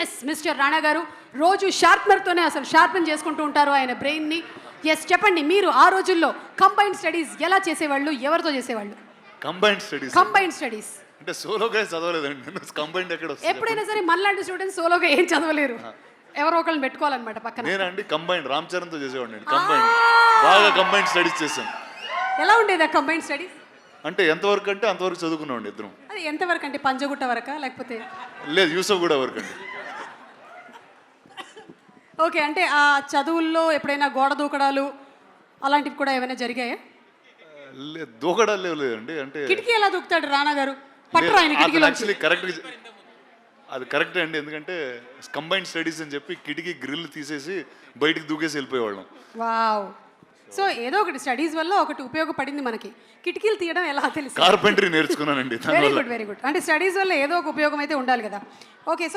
Yes mister Rana గారు రోజు షార్ప్నర్తోనే అసలు షార్పెన్ చేసుకుంటూ ఉంటారు ఆయన బ్రెయిన్ని. ఎస్ చెప్పండి, మీరు ఆ రోజుల్లో కంబైన్డ్ స్టడీస్ ఎలా చేసేవాళ్ళు, ఎవరితో చేసేవాళ్ళు? కంబైన్డ్ స్టడీస్ అంటే సోలోగా చదవలేదండి, కంబైన్డ్ ఎక్కడ వస్తుంది? ఎప్పుడైనా సరే మనలాంటి స్టూడెంట్స్ సోలోగా ఏం చదవలేరు, ఎవరో ఒకళ్ళని పెట్టుకోవాలన్నమాట పక్కన. నేనండి కంబైన్డ్ రామ్ చరణ్తో చేసేవాడిని. కంబైన్డ్ బాగా కంబైన్డ్ స్టడీస్ చేశాను. ఎలా ఉండేది ఆ కంబైన్డ్ స్టడీస్? అంటే ఎంతవరకు అంటే అంతవరకు చదువుకున్నామండి ఇద్దరం. అది ఎంతవరకు అంటే పంజగుట్ట వరకా లేకపోతే? లేదు, యూసఫ్ కూడా వరకు అండి. ఓకే, అంటే ఆ చదువుల్లో ఎప్పుడైనా గోడ దూకడాలు అలాంటివి కూడా ఏమైనా జరిగాయా? లేదు, దూకడాలు లేదండి. అంటే కిటికీ ఎలా దూకుతాడు రాణా గారు? పట్టరు ఆయన కిటికీలో. యాక్చువల్లీ అది కరెక్టే అండి, ఎందుకంటే కంబైన్డ్ స్టడీస్ అని చెప్పి కిటికీ గ్రిల్ తీసేసి బయటికి దూకేసి వెళ్ళిపోయేవాళ్ళం. వావ్. సో ఏదో ఒకటి స్టడీస్ వల్ల ఒకటి ఉపయోగపడింది మనకి. కిటికీలు తీయడం ఎలా తెలుసు? కార్పెంటరీ నేర్చుకున్నానండి. Very good very good. అంటే స్టడీస్ వల్ల ఏదో ఒక ఉపయోగం అయితే ఉండాలి కదా. ఓకే.